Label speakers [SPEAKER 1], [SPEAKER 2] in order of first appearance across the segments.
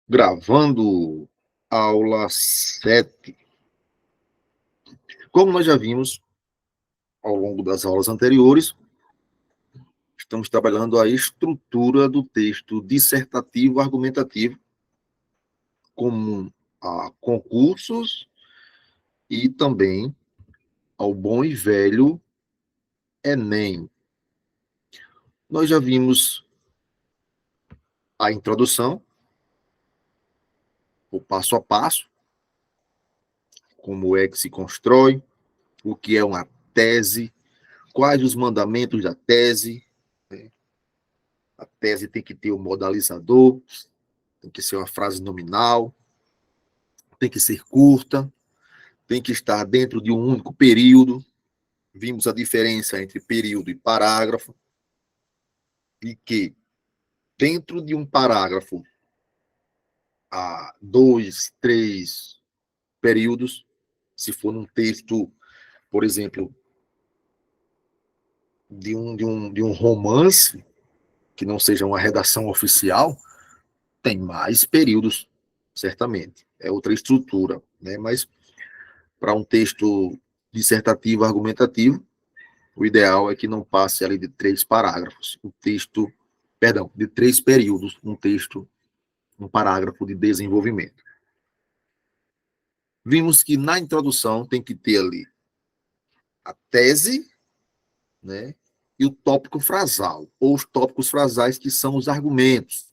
[SPEAKER 1] Gravando aula 7. Como nós já vimos ao longo das aulas anteriores, estamos trabalhando a estrutura do texto dissertativo argumentativo comum a concursos e também ao bom e velho Enem. Nós já vimos a introdução, o passo a passo, como é que se constrói, o que é uma tese, quais os mandamentos da tese. A tese tem que ter o modalizador, tem que ser uma frase nominal, tem que ser curta, tem que estar dentro de um único período. Vimos a diferença entre período e parágrafo, e que dentro de um parágrafo há 2, 3 períodos. Se for num texto, por exemplo, de um romance, que não seja uma redação oficial, tem mais períodos, certamente. É outra estrutura, né? Mas para um texto dissertativo, argumentativo, o ideal é que não passe ali de 3 parágrafos. De 3 períodos, um parágrafo de desenvolvimento. Vimos que na introdução tem que ter ali a tese, né, e o tópico frasal, ou os tópicos frasais, que são os argumentos.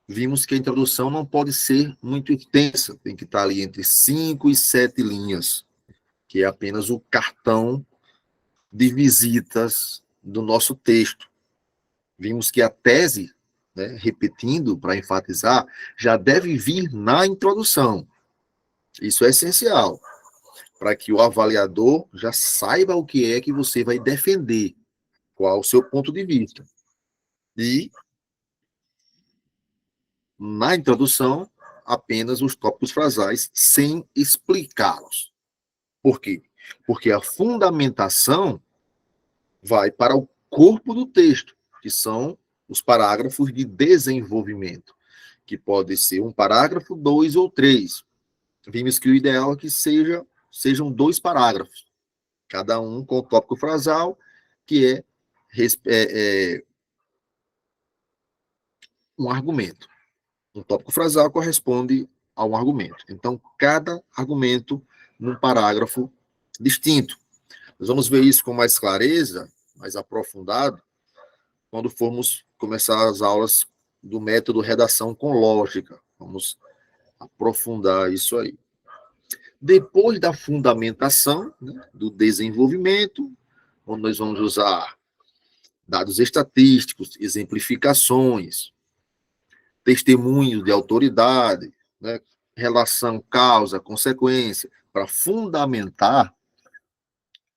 [SPEAKER 1] Vimos que a introdução não pode ser muito extensa, tem que estar ali entre 5 e 7 linhas, que é apenas o cartão de visitas do nosso texto. Vimos que a tese, né, repetindo para enfatizar, já deve vir na introdução. Isso é essencial, para que o avaliador já saiba o que é que você vai defender, qual o seu ponto de vista. E, na introdução, apenas os tópicos frasais, sem explicá-los. Por quê? Porque a fundamentação vai para o corpo do texto, que são os parágrafos de desenvolvimento, que pode ser um parágrafo, 2 ou 3. Vimos que o ideal é que sejam 2 parágrafos, cada um com o tópico frasal, que é um argumento. Um tópico frasal corresponde a um argumento. Então, cada argumento num parágrafo distinto. Nós vamos ver isso com mais clareza, mais aprofundado, quando formos começar as aulas do método redação com lógica. Vamos aprofundar isso aí. Depois da fundamentação, né, do desenvolvimento, onde nós vamos usar dados estatísticos, exemplificações, testemunhos de autoridade, né, relação causa, consequência, para fundamentar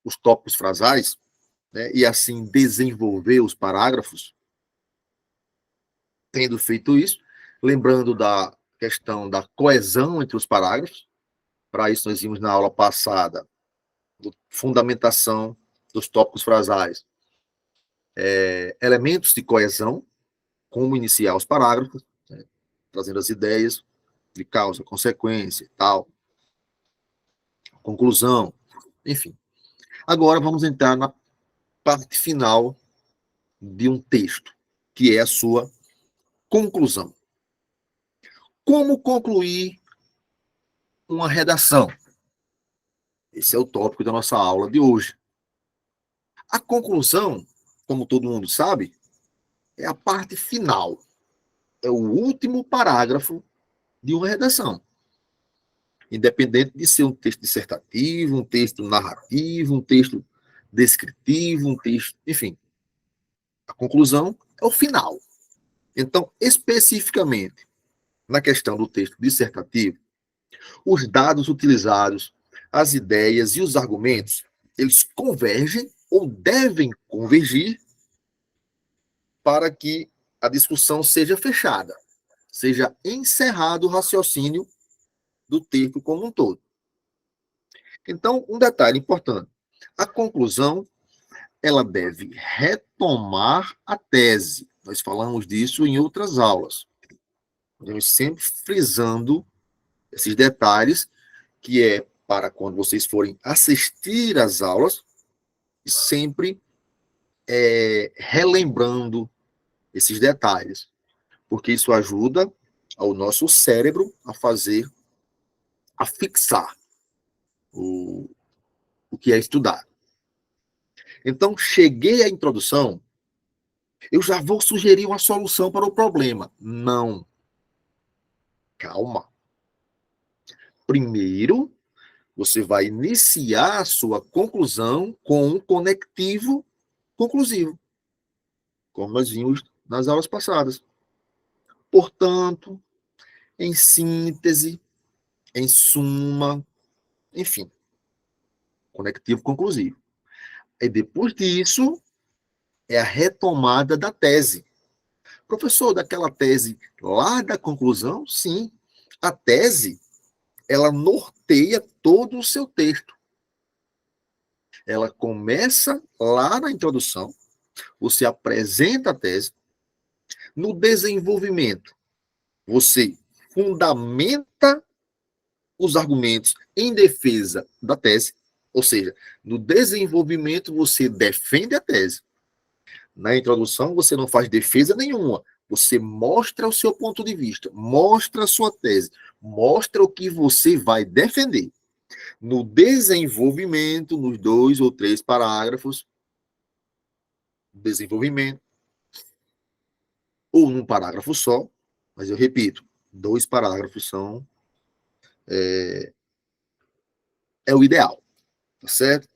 [SPEAKER 1] os tópicos frasais, né, e assim desenvolver os parágrafos. Tendo feito isso, lembrando da questão da coesão entre os parágrafos, para isso nós vimos na aula passada, fundamentação dos tópicos frasais, elementos de coesão, como iniciar os parágrafos, né, trazendo as ideias de causa, consequência e tal, conclusão, enfim. Agora vamos entrar na parte final de um texto, que é a sua conclusão. Como concluir uma redação? Esse é o tópico da nossa aula de hoje. A conclusão, como todo mundo sabe, é a parte final. É o último parágrafo de uma redação. Independente de ser um texto dissertativo, um texto narrativo, um texto descritivo, um texto, enfim. A conclusão é o final. Então, especificamente, na questão do texto dissertativo, os dados utilizados, as ideias e os argumentos, eles convergem ou devem convergir para que a discussão seja fechada, seja encerrado o raciocínio do texto como um todo. Então, um detalhe importante: a conclusão, ela deve retomar a tese. Nós falamos disso em outras aulas. Nós sempre frisando esses detalhes, que é para quando vocês forem assistir às aulas, sempre relembrando esses detalhes, porque isso ajuda ao nosso cérebro a fixar o que é estudado. Então, cheguei à introdução, eu já vou sugerir uma solução para o problema. Não. Calma. Primeiro, você vai iniciar a sua conclusão com um conectivo conclusivo, como nós vimos nas aulas passadas. Portanto, em síntese, em suma, enfim, conectivo conclusivo. E depois disso, é a retomada da tese. Professor, daquela tese lá da conclusão? Sim. A tese, ela norteia todo o seu texto. Ela começa lá na introdução, você apresenta a tese. No desenvolvimento, você fundamenta os argumentos em defesa da tese, ou seja, no desenvolvimento você defende a tese. Na introdução você não faz defesa nenhuma, você mostra o seu ponto de vista, mostra a sua tese, mostra o que você vai defender. No desenvolvimento, nos 2 ou 3 parágrafos, desenvolvimento, ou num parágrafo só, mas eu repito, 2 parágrafos são o ideal, tá certo?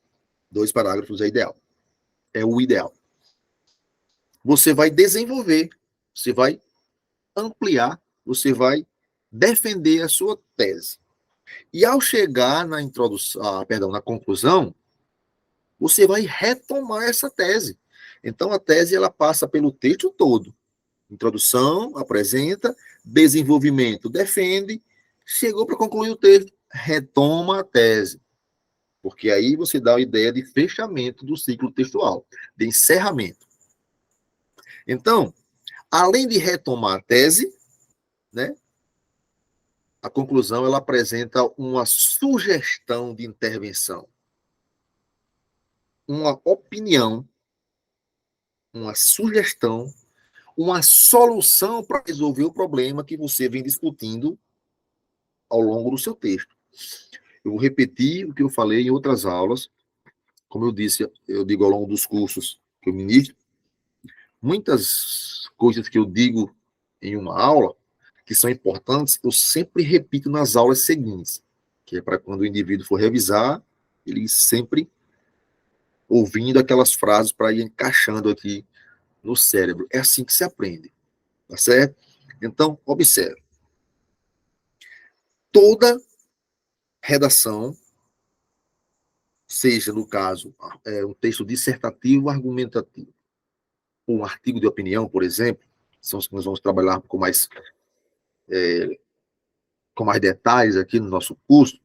[SPEAKER 1] 2 parágrafos é ideal. É o ideal. Você vai desenvolver, você vai ampliar, você vai defender a sua tese. E ao chegar na introdução, na conclusão, você vai retomar essa tese. Então a tese ela passa pelo texto todo. Introdução, apresenta, desenvolvimento, defende, chegou para concluir o texto, retoma a tese. Porque aí você dá a ideia de fechamento do ciclo textual, de encerramento. Então, além de retomar a tese, né, a conclusão ela apresenta uma sugestão de intervenção, uma opinião, uma sugestão, uma solução para resolver o problema que você vem discutindo ao longo do seu texto. Eu vou repetir o que eu falei em outras aulas. Como eu disse, eu digo ao longo dos cursos que eu ministro, muitas coisas que eu digo em uma aula, que são importantes, eu sempre repito nas aulas seguintes, que é para quando o indivíduo for revisar, ele sempre ouvindo aquelas frases para ir encaixando aqui no cérebro. É assim que se aprende, tá certo? Então, observe. Toda redação, seja, no caso, um texto dissertativo, argumentativo, ou um artigo de opinião, por exemplo, são os que nós vamos trabalhar com mais detalhes aqui no nosso curso,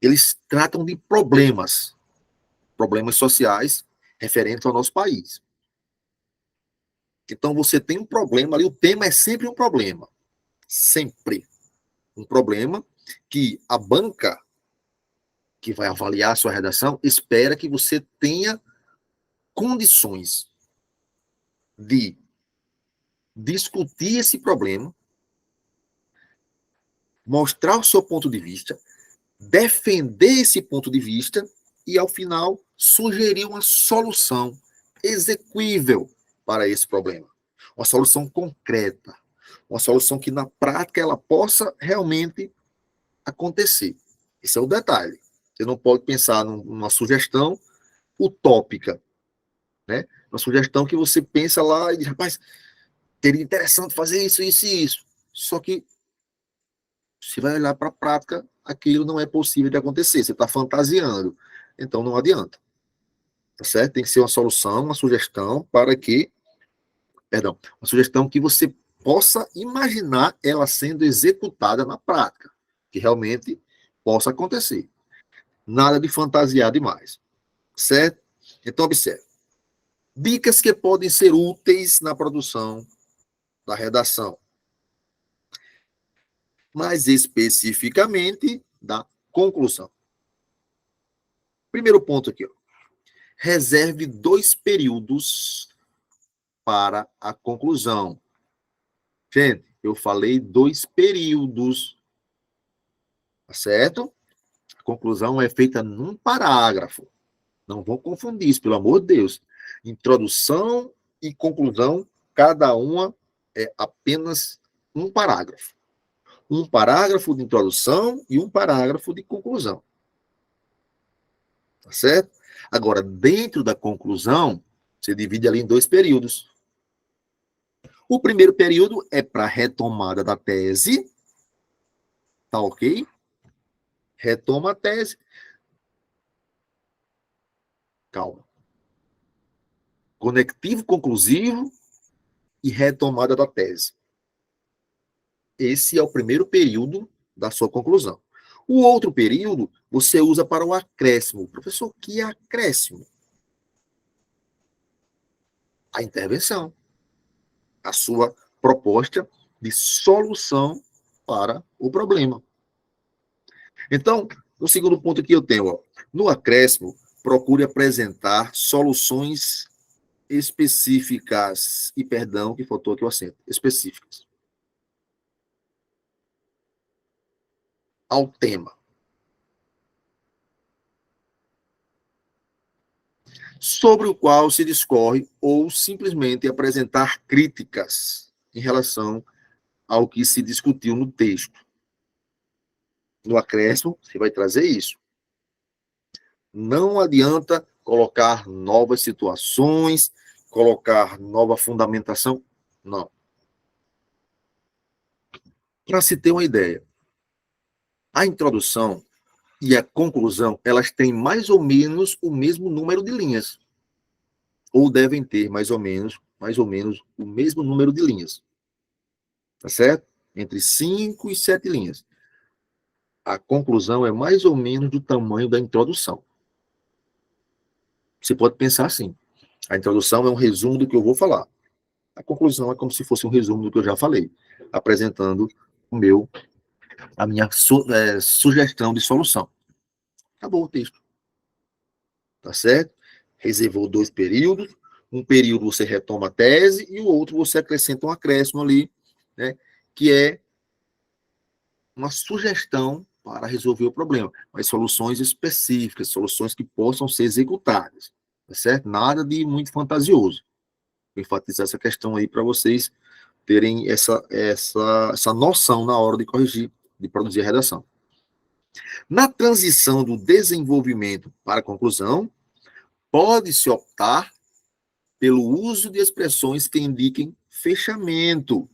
[SPEAKER 1] eles tratam de problemas sociais referentes ao nosso país. Então, você tem um problema ali, o tema é sempre um problema. Sempre. Um problema que a banca que vai avaliar a sua redação espera que você tenha condições de discutir esse problema, mostrar o seu ponto de vista, defender esse ponto de vista e, ao final, sugerir uma solução execuível para esse problema. Uma solução concreta. Uma solução que, na prática, ela possa realmente acontecer. Esse é o detalhe. Você não pode pensar numa sugestão utópica, né? Uma sugestão que você pensa lá e diz, rapaz, seria interessante fazer isso, isso e isso. Só que, se vai olhar para a prática, aquilo não é possível de acontecer. Você está fantasiando. Então, não adianta. Tá certo? Tem que ser uma solução, uma sugestão uma sugestão que você possa imaginar ela sendo executada na prática, que realmente possa acontecer. Nada de fantasiar demais. Certo? Então, observe. Dicas que podem ser úteis na produção da redação, mais especificamente da conclusão. Primeiro ponto aqui, ó. Reserve 2 períodos para a conclusão. Gente, eu falei 2 períodos, tá certo? A conclusão é feita num parágrafo. Não vão confundir isso, pelo amor de Deus. Introdução e conclusão, cada uma é apenas um parágrafo. Um parágrafo de introdução e um parágrafo de conclusão. Tá certo? Agora, dentro da conclusão, você divide ali em 2 períodos. O primeiro período é para retomada da tese. Tá ok? Retoma a tese. Calma. Conectivo conclusivo e retomada da tese. Esse é o primeiro período da sua conclusão. O outro período você usa para o acréscimo. Professor, o que é acréscimo? A intervenção. A sua proposta de solução para o problema. Então, o segundo ponto que eu tenho, ó, no acréscimo, procure apresentar soluções específicas. E perdão, que faltou aqui o acento. Específicas. Ao tema. Sobre o qual se discorre ou simplesmente apresentar críticas em relação ao que se discutiu no texto. No acréscimo, você vai trazer isso. Não adianta colocar novas situações, colocar nova fundamentação. Não. Para se ter uma ideia, a introdução e a conclusão, elas têm mais ou menos o mesmo número de linhas. Ou devem ter mais ou menos o mesmo número de linhas. Tá certo? Entre 5 e 7 linhas. A conclusão é mais ou menos do tamanho da introdução. Você pode pensar assim. A introdução é um resumo do que eu vou falar. A conclusão é como se fosse um resumo do que eu já falei, apresentando a minha sugestão de solução. Acabou o texto. Tá certo? Reservou 2 períodos. Um período você retoma a tese e o outro você acrescenta um acréscimo ali, né, que é uma sugestão para resolver o problema, mas soluções específicas, soluções que possam ser executadas, tá certo? Nada de muito fantasioso. Vou enfatizar essa questão aí para vocês terem essa noção na hora de corrigir, de produzir a redação. Na transição do desenvolvimento para a conclusão, pode-se optar pelo uso de expressões que indiquem fechamento.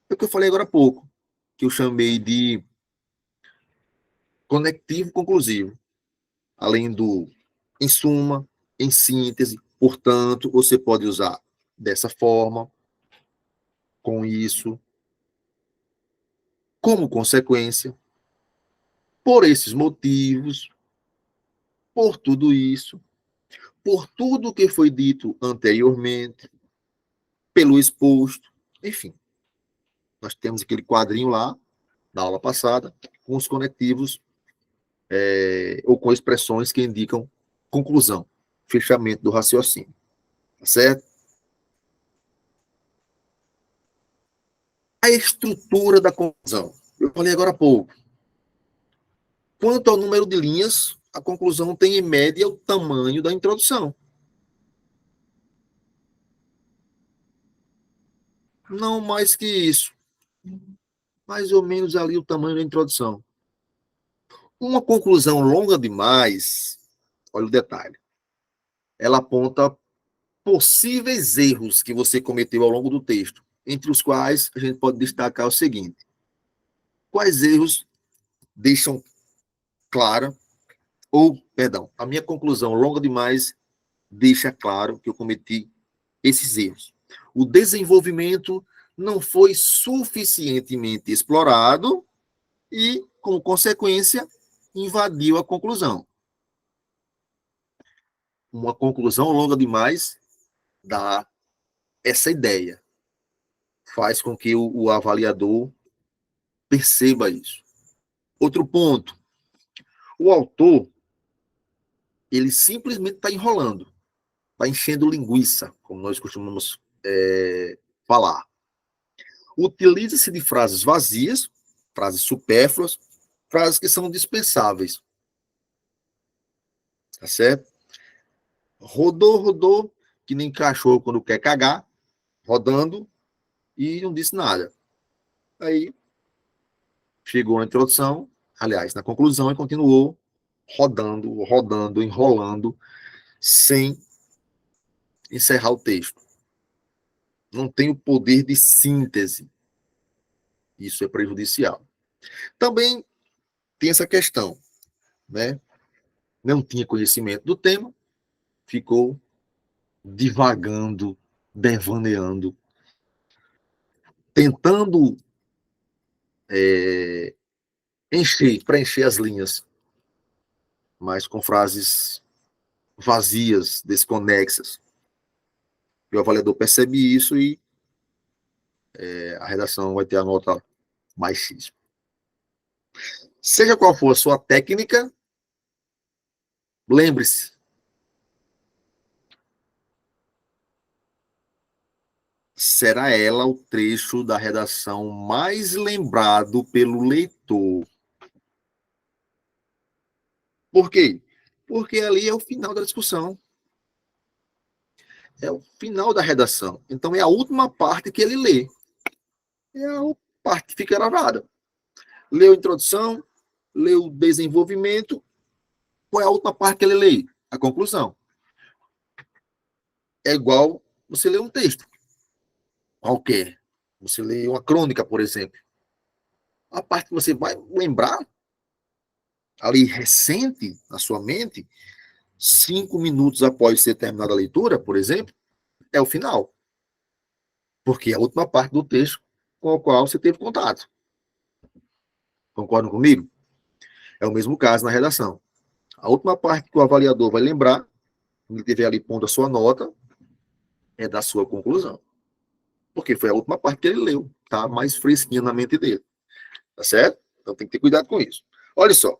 [SPEAKER 1] É o que eu falei agora há pouco, que eu chamei de conectivo conclusivo. Além do em suma, em síntese, portanto, você pode usar dessa forma, com isso, como consequência, por esses motivos, por tudo isso, por tudo que foi dito anteriormente, pelo exposto, enfim. Nós temos aquele quadrinho lá, da aula passada, com os conectivos, ou com expressões que indicam conclusão, fechamento do raciocínio. Tá certo? A estrutura da conclusão. Eu falei agora há pouco. Quanto ao número de linhas, a conclusão tem, em média, o tamanho da introdução. Não mais que isso. Mais ou menos ali o tamanho da introdução. Uma conclusão longa demais, olha o detalhe, ela aponta possíveis erros que você cometeu ao longo do texto, entre os quais a gente pode destacar o seguinte: quais erros deixam claro, a minha conclusão longa demais deixa claro que eu cometi esses erros. O desenvolvimento não foi suficientemente explorado e, como consequência, invadiu a conclusão. Uma conclusão longa demais dá essa ideia. Faz com que o avaliador perceba isso. Outro ponto. O autor, ele simplesmente está enrolando, está enchendo linguiça, como nós costumamos falar. Utiliza-se de frases vazias, frases supérfluas, frases que são dispensáveis. Tá certo? Rodou, que nem cachorro quando quer cagar, rodando, e não disse nada. Aí, chegou na introdução, aliás, na conclusão, e continuou rodando, enrolando, sem encerrar o texto. Não tem o poder de síntese. Isso é prejudicial. Também tem essa questão, né? Não tinha conhecimento do tema, ficou divagando, devaneando, tentando preencher as linhas, mas com frases vazias, desconexas. E o avaliador percebe isso e a redação vai ter a nota mais X. Seja qual for a sua técnica, lembre-se, será ela o trecho da redação mais lembrado pelo leitor. Por quê? Porque ali é o final da discussão. É o final da redação. Então é a última parte que ele lê. É a parte que fica gravada. Leu a introdução, leu o desenvolvimento. Qual é a última parte que ele lê? A conclusão. É igual você ler um texto qualquer. Você lê uma crônica, por exemplo. A parte que você vai lembrar, ali recente na sua mente, 5 minutos após ser terminada a leitura, por exemplo, é o final. Porque é a última parte do texto com a qual você teve contato. Concordam comigo? É o mesmo caso na redação. A última parte que o avaliador vai lembrar, ele estiver ali pondo a sua nota, é da sua conclusão. Porque foi a última parte que ele leu, tá mais fresquinha na mente dele. Tá certo? Então tem que ter cuidado com isso. Olha só,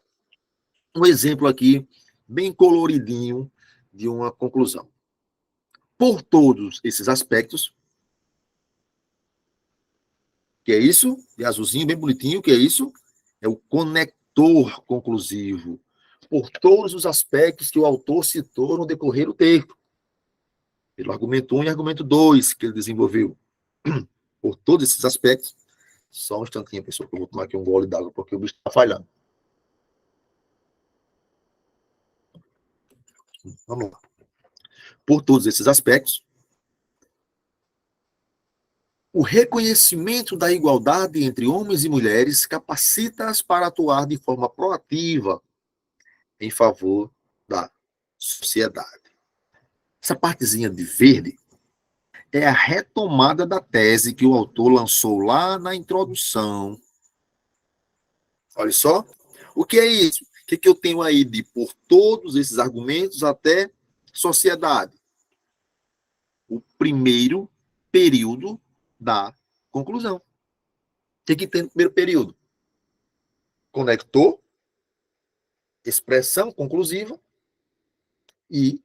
[SPEAKER 1] um exemplo aqui, bem coloridinho, de uma conclusão. Por todos esses aspectos, que é isso? De azulzinho, bem bonitinho, que é isso? É o conector conclusivo. Por todos os aspectos que o autor citou no decorrer do texto. Pelo argumento 1 e argumento 2 que ele desenvolveu. Por todos esses aspectos. Só um instantinho, pessoal, que eu vou tomar aqui um gole d'água, porque o bicho está falhando. Vamos lá. Por todos esses aspectos, o reconhecimento da igualdade entre homens e mulheres capacita-as para atuar de forma proativa em favor da sociedade. Essa partezinha de verde é a retomada da tese que o autor lançou lá na introdução. Olha só. O que é isso? O que eu tenho aí de por todos esses argumentos até sociedade? O primeiro período da conclusão. O que tem no primeiro período? Conector, expressão conclusiva e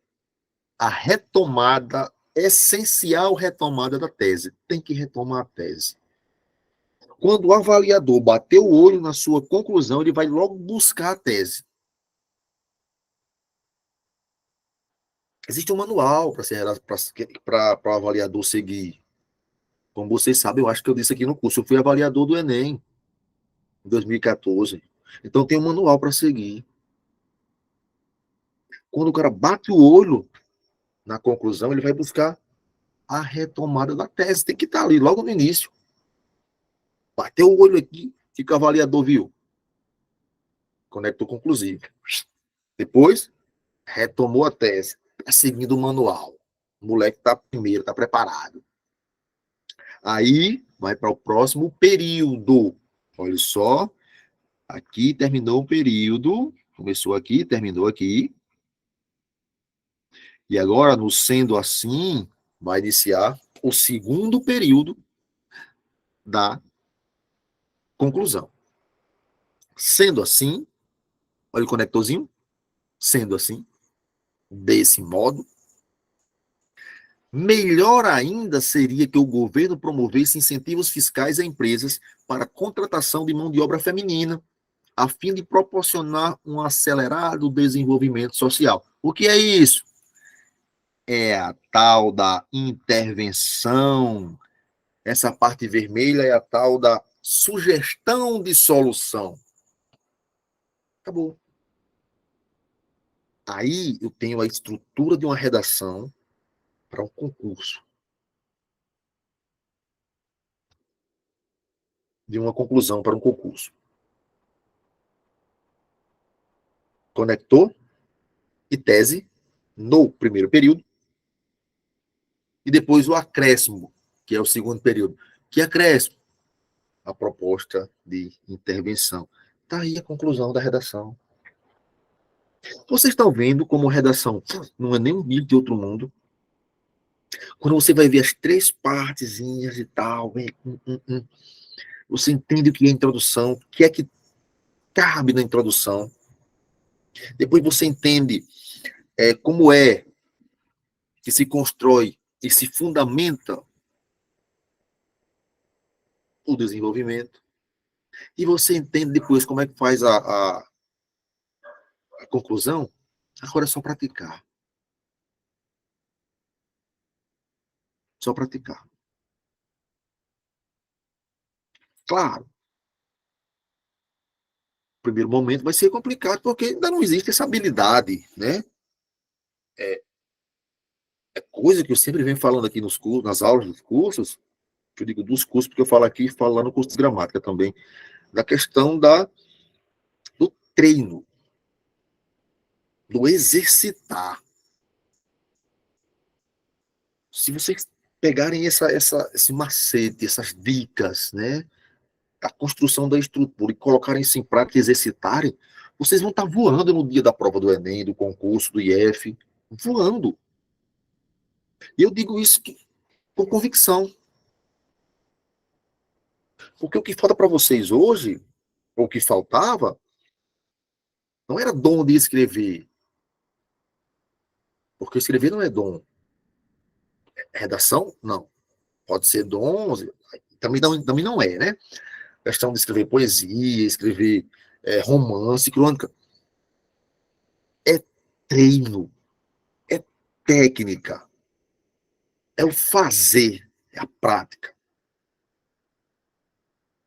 [SPEAKER 1] a retomada, essencial retomada da tese. Tem que retomar a tese. Quando o avaliador bater o olho na sua conclusão, ele vai logo buscar a tese. Existe um manual para o avaliador seguir. Como vocês sabem, eu acho que eu disse aqui no curso, eu fui avaliador do Enem em 2014. Então tem um manual para seguir. Quando o cara bate o olho na conclusão, ele vai buscar a retomada da tese. Tem que estar ali logo no início. Bateu o olho aqui, fica o avaliador, viu? Conector conclusivo. Depois, retomou a tese. Está seguindo o manual. O moleque está primeiro, está preparado. Aí, vai para o próximo período. Olha só. Aqui terminou o período. Começou aqui, terminou aqui. E agora, no sendo assim, vai iniciar o segundo período da conclusão. Sendo assim, olha o conectorzinho, sendo assim, desse modo, melhor ainda seria que o governo promovesse incentivos fiscais a empresas para a contratação de mão de obra feminina, a fim de proporcionar um acelerado desenvolvimento social. O que é isso? É a tal da intervenção. Essa parte vermelha é a tal da sugestão de solução. Acabou. Aí eu tenho a estrutura de uma redação para um concurso, de uma conclusão para um concurso. Conector e tese no primeiro período, e depois o acréscimo, que é o segundo período. Que acréscimo? A proposta de intervenção. Está aí a conclusão da redação. Vocês estão vendo como a redação não é nem um livro de outro mundo? Quando você vai ver as três partezinhas e tal, você entende o que é introdução, o que é que cabe na introdução. Depois você entende como é que se constrói e se fundamenta o desenvolvimento. E você entende depois como é que faz a conclusão. Agora é só praticar. Só praticar. Claro, no primeiro momento vai ser complicado, porque ainda não existe essa habilidade, né? É, é coisa que eu sempre venho falando aqui nos cursos, nas aulas dos cursos, que eu digo dos cursos, porque eu falo aqui, falo lá no curso de gramática também, da questão do treino, do exercitar. Se vocês pegarem esse macete, essas dicas, né? A construção da estrutura e colocarem isso em prática e exercitarem, vocês vão estar voando no dia da prova do Enem, do concurso, do IF, voando. E eu digo isso com convicção, porque o que falta para vocês hoje, ou o que faltava, não era dom de escrever, porque escrever não é dom. Redação, não. Pode ser dom, também não é, né? A questão de escrever poesia, escrever romance, crônica, é treino, é técnica, é o fazer, é a prática.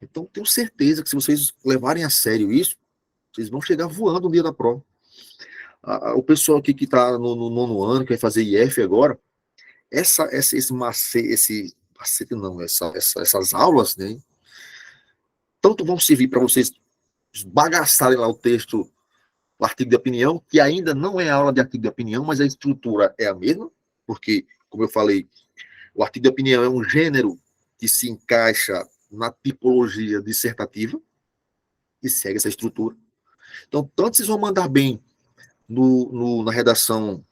[SPEAKER 1] Então, tenho certeza que se vocês levarem a sério isso, vocês vão chegar voando no dia da prova. O pessoal aqui que está no nono ano, que vai fazer IF agora, esse macete não, essas aulas, né, tanto vão servir para vocês bagaçarem lá o texto, o artigo de opinião, que ainda não é aula de artigo de opinião, mas a estrutura é a mesma, porque, como eu falei, o artigo de opinião é um gênero que se encaixa na tipologia dissertativa e segue essa estrutura. Então, tanto vocês vão mandar bem na redação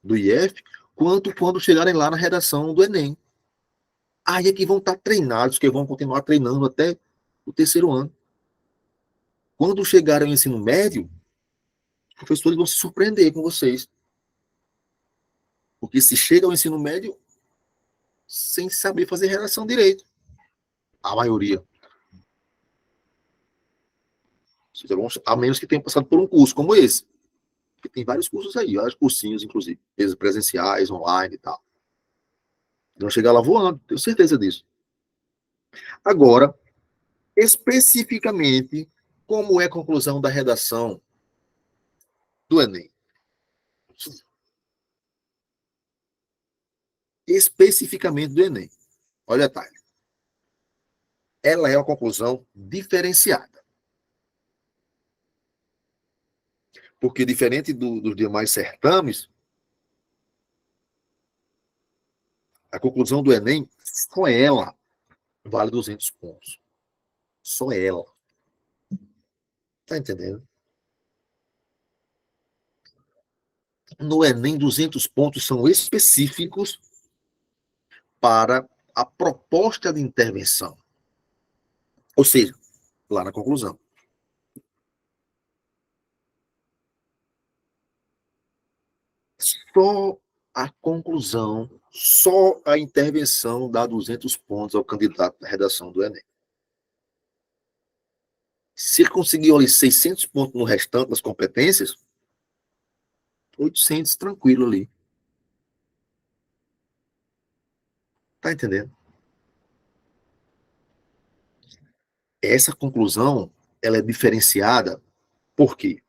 [SPEAKER 1] do IF, quanto quando chegarem lá na redação do Enem. Aí é que vão estar treinados, que vão continuar treinando até o terceiro ano. Quando chegarem ao ensino médio, os professores vão se surpreender com vocês. Porque se chega ao ensino médio sem saber fazer redação direito, a maioria. A menos que tenham passado por um curso como esse. Porque tem vários cursos aí, vários cursinhos, inclusive, presenciais, online e tal. Vão chegar lá voando, tenho certeza disso. Agora, especificamente, como é a conclusão da redação do Enem? Especificamente do Enem. Olha a detalhe. Ela é uma conclusão diferenciada. Porque, diferente dos demais certames, a conclusão do Enem, só ela vale 200 pontos. Só ela. Tá entendendo? no Enem, 200 pontos são específicos para a proposta de intervenção. Ou seja, lá na conclusão. Só a conclusão, só a intervenção dá 200 pontos ao candidato na redação do Enem. Se ele conseguiu ali 600 pontos no restante das competências, 800 tranquilo ali. Tá entendendo? Essa conclusão, ela é diferenciada, por quê?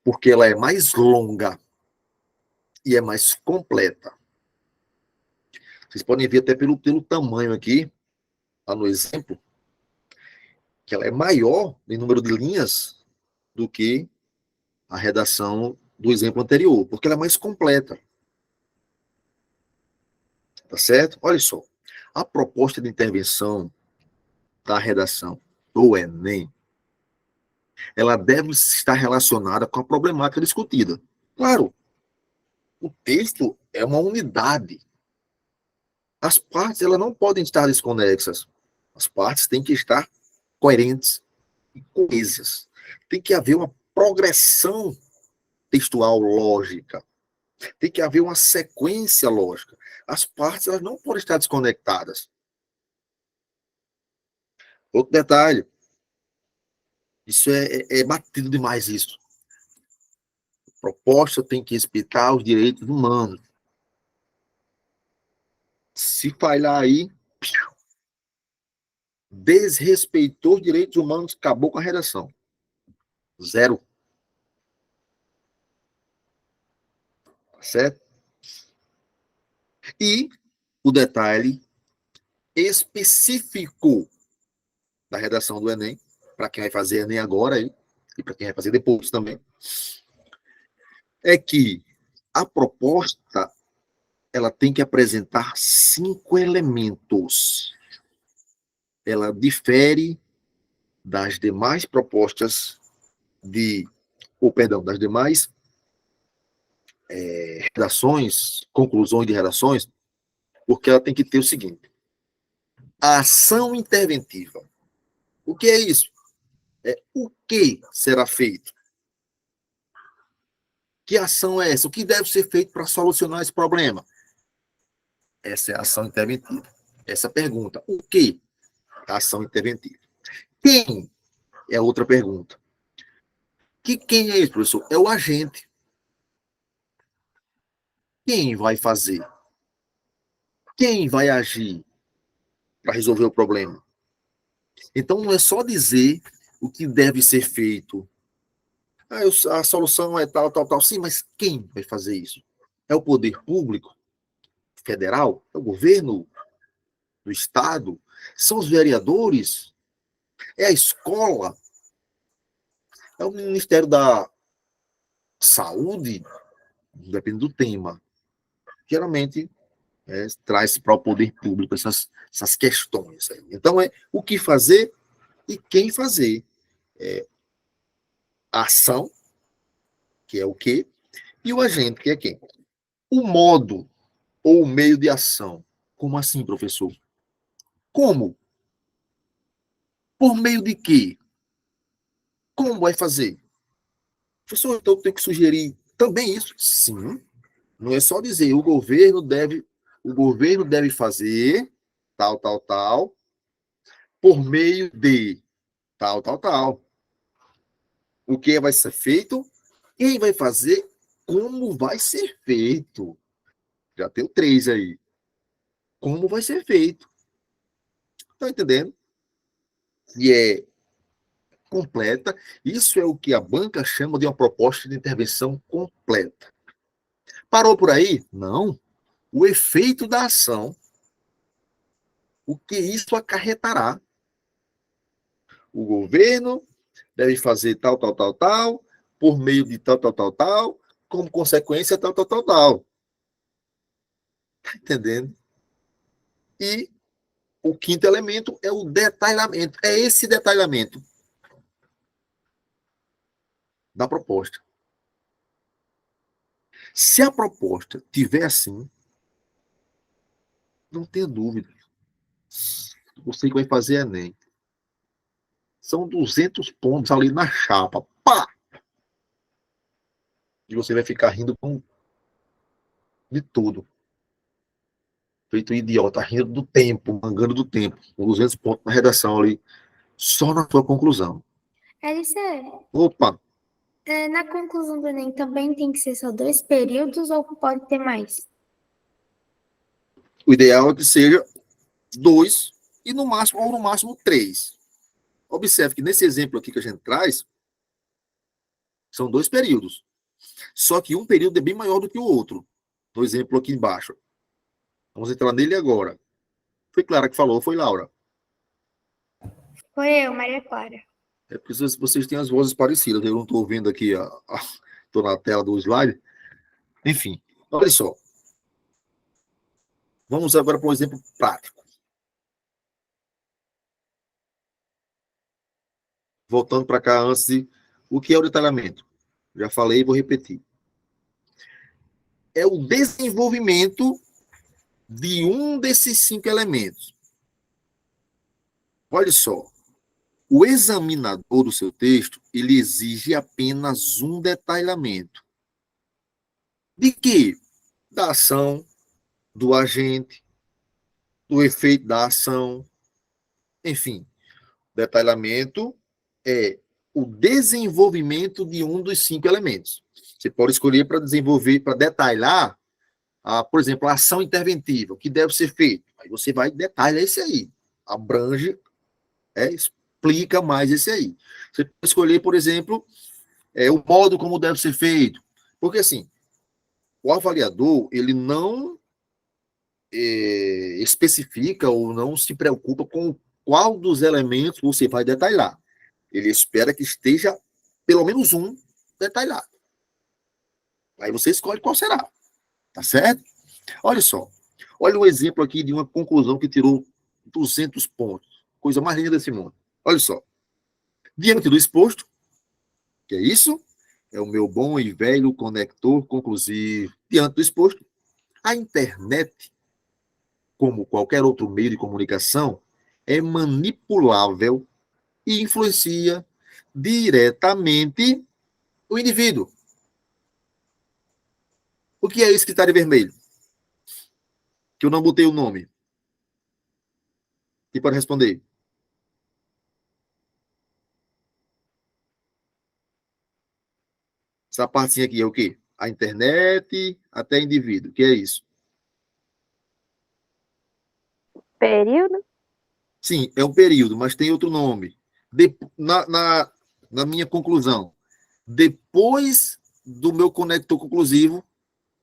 [SPEAKER 1] Porque ela é mais longa e é mais completa. Vocês podem ver até pelo tamanho aqui, lá no exemplo, que ela é maior em número de linhas do que a redação do exemplo anterior, porque ela é mais completa. Tá certo? Olha só. A proposta de intervenção da redação do Enem, ela deve estar relacionada com a problemática discutida. Claro, o texto é uma unidade. As partes, elas não podem estar desconexas. As partes têm que estar coerentes e coesas. Tem que haver uma progressão textual lógica. Tem que haver uma sequência lógica. As partes, elas não podem estar desconectadas. Outro detalhe, isso é batido demais isso. A proposta tem que respeitar os direitos humanos. Se falhar aí, desrespeitou os direitos humanos, acabou com a redação. Zero. Certo? E o detalhe específico da redação do Enem, para quem vai fazer Enem agora aí, e para quem vai fazer depois também, é que a proposta ela tem que apresentar 5 elementos. Ela difere das demais propostas das demais redações, conclusões de redações, porque ela tem que ter o seguinte: a ação interventiva. O que é isso? É o que será feito? Que ação é essa? O que deve ser feito para solucionar esse problema? Essa é a ação interventiva. Essa pergunta. O que? A ação interventiva. Quem? É outra pergunta. Quem é esse, professor? É o agente. Quem vai fazer? Quem vai agir para resolver o problema? Então, não é só dizer o que deve ser feito. A solução é tal, tal, tal. Sim, mas quem vai fazer isso? É o poder público federal? É o governo do estado? São os vereadores? É a escola? É o Ministério da Saúde? Depende do tema. Geralmente, traz para o poder público essas questões. Então, é o que fazer e quem fazer. A ação, que é o quê, e o agente, que é quem. O modo ou o meio de ação. Como assim, professor? Como? Por meio de quê? Como vai fazer? Professor, então tem que sugerir também isso? Sim. Não é só dizer o governo deve fazer tal, tal, tal, por meio de tal, tal, tal. O que vai ser feito, quem vai fazer, como vai ser feito. Já tem o 3 aí. Como vai ser feito. Tá entendendo? E é completa. Isso é o que a banca chama de uma proposta de intervenção completa. Parou por aí? Não. O efeito da ação, o que isso acarretará. O governo deve fazer tal, tal, tal, tal, por meio de tal, tal, tal, tal, como consequência, tal, tal, tal, tal. Tá entendendo? E o quinto elemento é o detalhamento. É esse detalhamento da proposta. Se a proposta tiver assim, não tenha dúvida. Você que vai fazer Enem. São 200 pontos ali na chapa. Pá! E você vai ficar rindo de tudo. Feito um idiota, rindo do tempo, mangando do tempo. Com 200 pontos na redação ali. Só na sua conclusão.
[SPEAKER 2] LC,
[SPEAKER 1] Opa!
[SPEAKER 2] na conclusão do Enem também tem que ser só 2 períodos ou pode ter mais?
[SPEAKER 1] O ideal é que seja 2 e no máximo, ou no máximo 3. Observe que nesse exemplo aqui que a gente traz, são 2 períodos. Só que um período é bem maior do que o outro. No exemplo aqui embaixo. Vamos entrar nele agora. Foi Clara que falou, foi Laura?
[SPEAKER 2] Foi eu, Maria Clara.
[SPEAKER 1] É porque vocês têm as vozes parecidas. Eu não estou vendo aqui, estou na tela do slide. Enfim, olha só. Vamos agora para um exemplo prático. Voltando para cá antes de... O que é o detalhamento? Já falei e vou repetir. É o desenvolvimento de um desses 5 elementos. Olha só. O examinador do seu texto, ele exige apenas um detalhamento. De quê? Da ação, do agente, do efeito da ação, enfim. Detalhamento é o desenvolvimento de um dos 5 elementos. Você pode escolher para desenvolver, para detalhar, por exemplo, a ação interventiva, o que deve ser feito. Aí você vai detalhar esse aí. Abrange, explica mais esse aí. Você pode escolher, por exemplo, o modo como deve ser feito. Porque, assim, o avaliador, ele não especifica ou não se preocupa com qual dos elementos você vai detalhar. Ele espera que esteja pelo menos um detalhado. Aí você escolhe qual será. Tá certo? Olha só. Olha um exemplo aqui de uma conclusão que tirou 200 pontos. Coisa mais linda desse mundo. Olha só. Diante do exposto, que é isso? É o meu bom e velho conector conclusivo. Diante do exposto, a internet, como qualquer outro meio de comunicação, é manipulável e influencia diretamente o indivíduo. O que é isso que está de vermelho? Que eu não botei o nome. Quem pode responder? Essa partezinha aqui é o quê? A internet até indivíduo. O que é isso?
[SPEAKER 3] Período?
[SPEAKER 1] Sim, é um período, mas tem outro nome. Na minha conclusão, depois do meu conector conclusivo,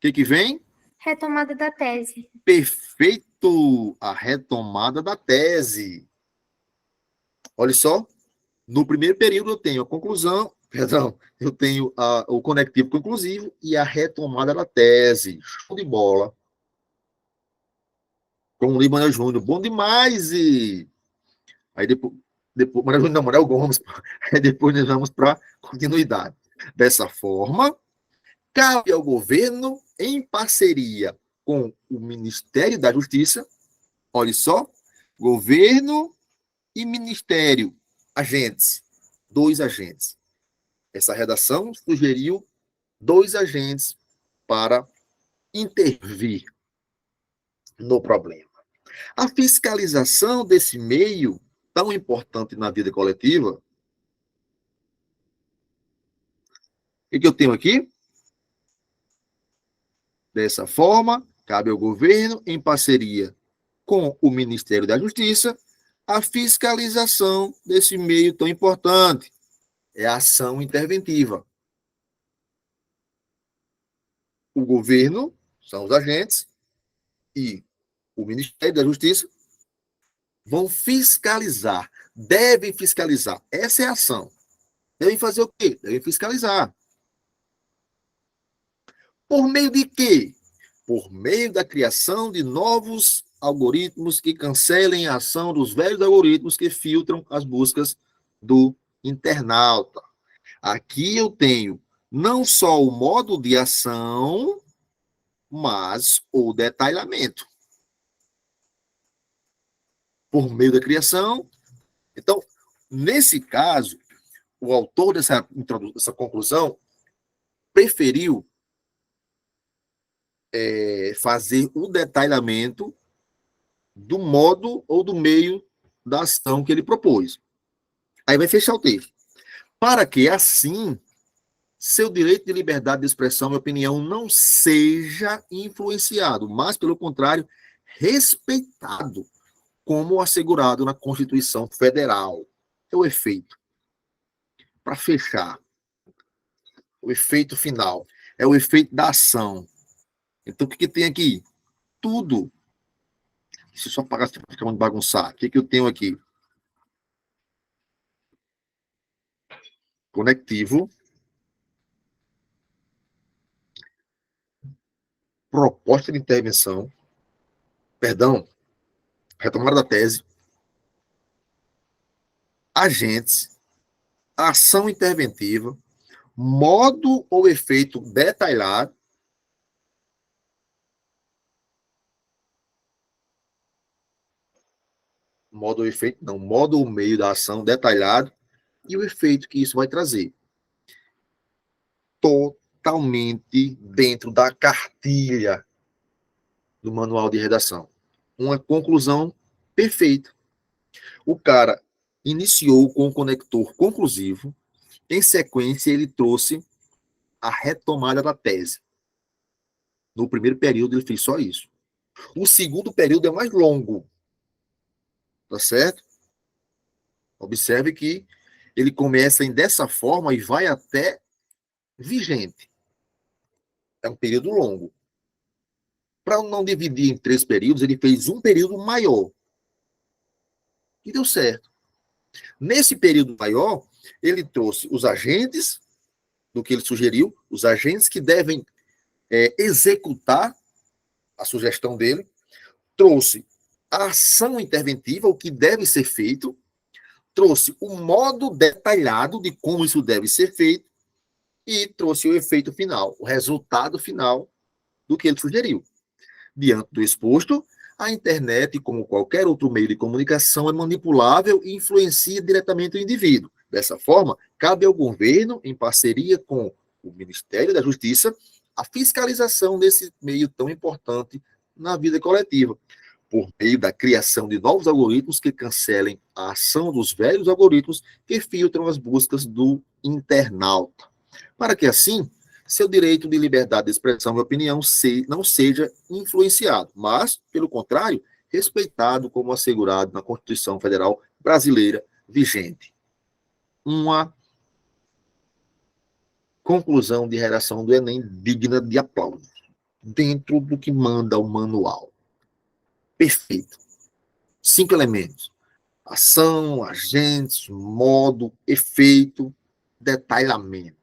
[SPEAKER 1] o que vem?
[SPEAKER 2] Retomada da tese.
[SPEAKER 1] Perfeito! A retomada da tese. Olha só, no primeiro período eu tenho a conclusão, perdão, eu tenho o conectivo conclusivo e a retomada da tese. Show de bola. Com o Manuel Júnior, bom demais! Aí depois Manuel Júnior não, Manuel Gomes. Aí depois nós vamos para continuidade. Dessa forma, cabe ao governo, em parceria com o Ministério da Justiça, olha só, governo e ministério, agentes, 2 agentes. Essa redação sugeriu 2 agentes para intervir no problema. A fiscalização desse meio, tão importante na vida coletiva, o que eu tenho aqui? Dessa forma, cabe ao governo, em parceria com o Ministério da Justiça, a fiscalização desse meio tão importante. É a ação interventiva. O governo são os agentes e o Ministério da Justiça vão fiscalizar, devem fiscalizar. Essa é a ação. Devem fazer o quê? Devem fiscalizar. Por meio de quê? Por meio da criação de novos algoritmos que cancelem a ação dos velhos algoritmos que filtram as buscas do internauta. Aqui eu tenho não só o modo de ação, mas o detalhamento. Por meio da criação. Então, nesse caso, o autor dessa conclusão preferiu fazer o detalhamento do modo ou do meio da ação que ele propôs. Aí vai fechar o texto. Para que, assim, seu direito de liberdade de expressão e opinião não seja influenciado, mas, pelo contrário, respeitado, como assegurado na Constituição Federal. É o efeito. Para fechar, o efeito final. É o efeito da ação. Então, o que tem aqui? Tudo. Se só pagar, se ficar muito bagunçar. O que eu tenho aqui? Conectivo. Proposta de intervenção. Perdão. Retomada da tese. Agentes. Ação interventiva. Modo ou efeito detalhado. Modo ou efeito, não. Modo ou meio da ação detalhado. E o efeito que isso vai trazer. Totalmente dentro da cartilha do manual de redação. Uma conclusão perfeita. O cara iniciou com o conector conclusivo, em sequência ele trouxe a retomada da tese. No primeiro período ele fez só isso. O segundo período é mais longo. Tá certo? Observe que ele começa dessa forma e vai até vigente. É um período longo. Para não dividir em 3 períodos, ele fez um período maior. E deu certo. Nesse período maior, ele trouxe os agentes, do que ele sugeriu, os agentes que devem executar a sugestão dele, trouxe a ação interventiva, o que deve ser feito, trouxe o modo detalhado de como isso deve ser feito e trouxe o efeito final, o resultado final do que ele sugeriu. Diante do exposto, a internet, como qualquer outro meio de comunicação, é manipulável e influencia diretamente o indivíduo. Dessa forma, cabe ao governo, em parceria com o Ministério da Justiça, a fiscalização desse meio tão importante na vida coletiva, por meio da criação de novos algoritmos que cancelem a ação dos velhos algoritmos que filtram as buscas do internauta. Para que, assim, seu direito de liberdade de expressão e opinião não seja influenciado, mas, pelo contrário, respeitado como assegurado na Constituição Federal brasileira vigente. Uma conclusão de redação do Enem digna de aplauso, dentro do que manda o manual. Perfeito. 5 elementos: ação, agentes, modo, efeito, detalhamento.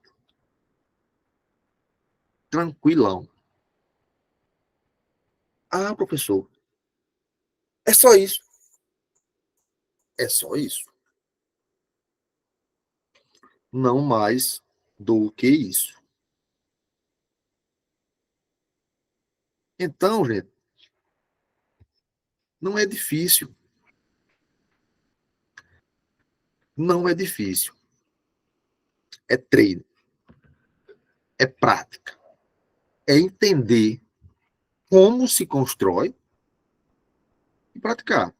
[SPEAKER 1] Tranquilão. Ah, professor, é só isso. É só isso. Não mais do que isso. Então, gente, não é difícil. Não é difícil. É treino. É prática. É entender como se constrói e praticar.